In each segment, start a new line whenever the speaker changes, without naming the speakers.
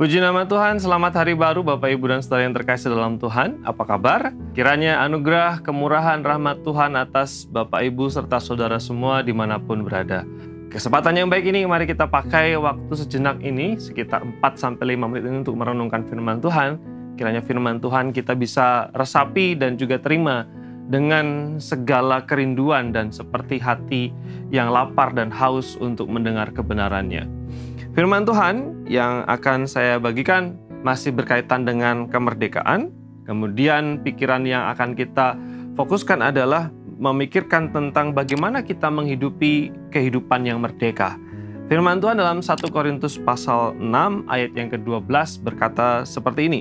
Puji nama Tuhan, selamat hari baru Bapak Ibu dan Saudara yang terkasih dalam Tuhan. Apa kabar? Kiranya anugerah, kemurahan, rahmat Tuhan atas Bapak Ibu serta saudara semua dimanapun berada. Kesempatan yang baik ini mari kita pakai waktu sejenak ini, sekitar 4-5 menit ini untuk merenungkan firman Tuhan. Kiranya firman Tuhan kita bisa resapi dan juga terima dengan segala kerinduan dan seperti hati yang lapar dan haus untuk mendengar kebenarannya. Firman Tuhan yang akan saya bagikan masih berkaitan dengan kemerdekaan. Kemudian pikiran yang akan kita fokuskan adalah memikirkan tentang bagaimana kita menghidupi kehidupan yang merdeka. Firman Tuhan dalam 1 Korintus pasal 6 ayat yang ke-12 berkata seperti ini.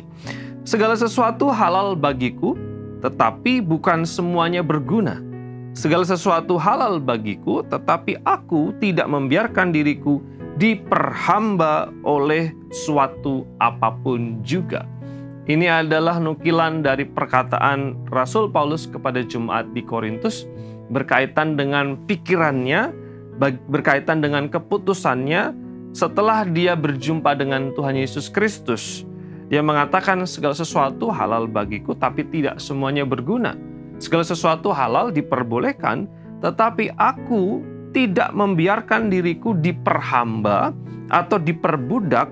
Segala sesuatu halal bagiku, tetapi bukan semuanya berguna. Segala sesuatu halal bagiku, tetapi aku tidak membiarkan diriku diperhamba oleh suatu apapun juga. Ini adalah nukilan dari perkataan Rasul Paulus kepada jemaat di Korintus berkaitan dengan pikirannya, berkaitan dengan keputusannya setelah dia berjumpa dengan Tuhan Yesus Kristus. Dia mengatakan segala sesuatu halal bagiku tapi tidak semuanya berguna. Segala sesuatu halal diperbolehkan tetapi aku tidak membiarkan diriku diperhamba atau diperbudak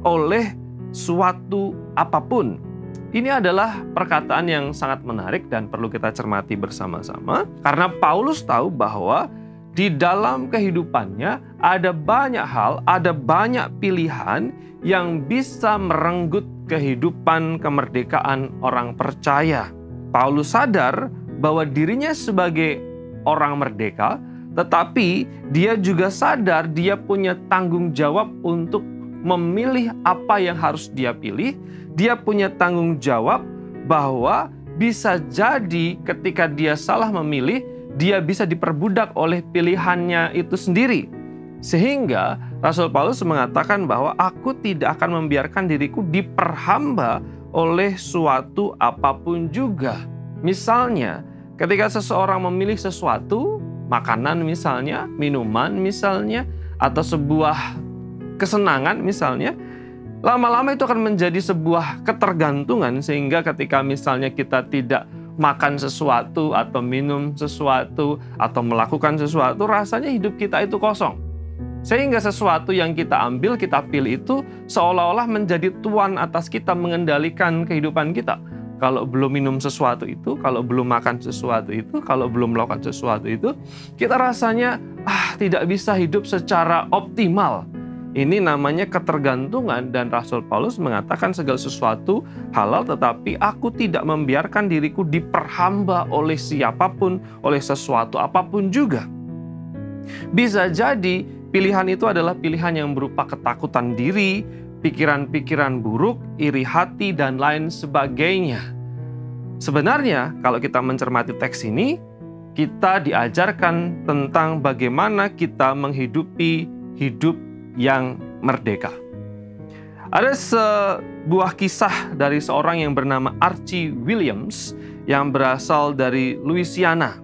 oleh suatu apapun. Ini adalah perkataan yang sangat menarik dan perlu kita cermati bersama-sama. Karena Paulus tahu bahwa di dalam kehidupannya ada banyak hal, ada banyak pilihan yang bisa merenggut kehidupan kemerdekaan orang percaya. Paulus sadar bahwa dirinya sebagai orang merdeka, tetapi dia juga sadar dia punya tanggung jawab untuk memilih apa yang harus dia pilih. Dia punya tanggung jawab bahwa bisa jadi ketika dia salah memilih, dia bisa diperbudak oleh pilihannya itu sendiri. Sehingga Rasul Paulus mengatakan bahwa aku tidak akan membiarkan diriku diperhamba oleh suatu apapun juga. Misalnya, ketika seseorang memilih sesuatu, makanan misalnya, minuman misalnya, atau sebuah kesenangan misalnya, lama-lama itu akan menjadi sebuah ketergantungan sehingga ketika misalnya kita tidak makan sesuatu atau minum sesuatu atau melakukan sesuatu, rasanya hidup kita itu kosong. Sehingga sesuatu yang kita ambil, kita pilih itu seolah-olah menjadi tuan atas kita, mengendalikan kehidupan kita. Kalau belum minum sesuatu itu, kalau belum makan sesuatu itu, kalau belum melakukan sesuatu itu, kita rasanya tidak bisa hidup secara optimal. Ini namanya ketergantungan dan Rasul Paulus mengatakan segala sesuatu halal tetapi aku tidak membiarkan diriku diperhamba oleh siapapun, oleh sesuatu apapun juga. Bisa jadi pilihan itu adalah pilihan yang berupa ketakutan diri, pikiran-pikiran buruk, iri hati, dan lain sebagainya. Sebenarnya, kalau kita mencermati teks ini, kita diajarkan tentang bagaimana kita menghidupi hidup yang merdeka. Ada sebuah kisah dari seorang yang bernama Archie Williams yang berasal dari Louisiana.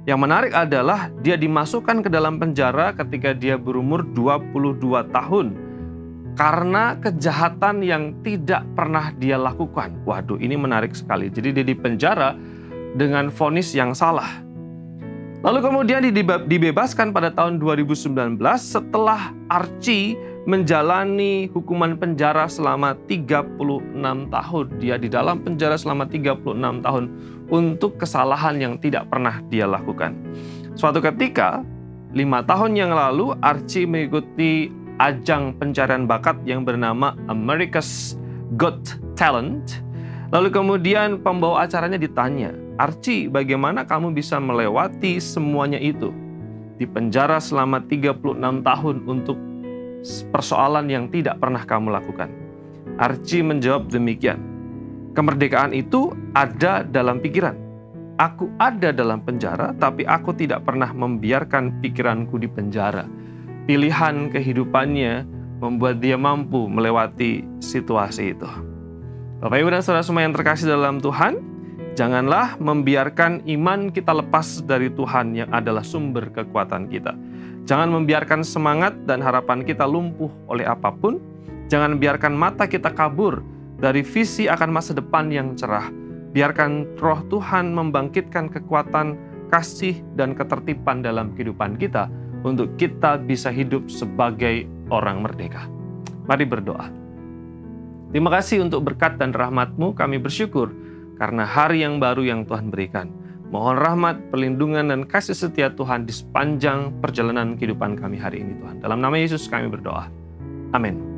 Yang menarik adalah dia dimasukkan ke dalam penjara ketika dia berumur 22 tahun. Karena kejahatan yang tidak pernah dia lakukan. Waduh, ini menarik sekali. Jadi dia dipenjara dengan vonis yang salah. Lalu kemudian dibebaskan pada tahun 2019 setelah Archie menjalani hukuman penjara selama 36 tahun. Dia di dalam penjara selama 36 tahun untuk kesalahan yang tidak pernah dia lakukan. Suatu ketika, 5 tahun yang lalu, Archie mengikuti ajang pencarian bakat yang bernama America's Got Talent. Lalu kemudian pembawa acaranya ditanya, Archie, bagaimana kamu bisa melewati semuanya itu? Di penjara selama 36 tahun untuk persoalan yang tidak pernah kamu lakukan. Archie menjawab demikian, kemerdekaan itu ada dalam pikiran. Aku ada dalam penjara, tapi aku tidak pernah membiarkan pikiranku di penjara. Pilihan kehidupannya membuat dia mampu melewati situasi itu. Bapak Ibu dan Saudara semua yang terkasih dalam Tuhan, janganlah membiarkan iman kita lepas dari Tuhan yang adalah sumber kekuatan kita. Jangan membiarkan semangat dan harapan kita lumpuh oleh apapun. Jangan biarkan mata kita kabur dari visi akan masa depan yang cerah. Biarkan Roh Tuhan membangkitkan kekuatan, kasih, dan ketertiban dalam kehidupan kita untuk kita bisa hidup sebagai orang merdeka. Mari berdoa. Terima kasih untuk berkat dan rahmat-Mu, kami bersyukur karena hari yang baru yang Tuhan berikan. Mohon rahmat, perlindungan, dan kasih setia Tuhan di sepanjang perjalanan kehidupan kami hari ini, Tuhan. Dalam nama Yesus kami berdoa. Amin.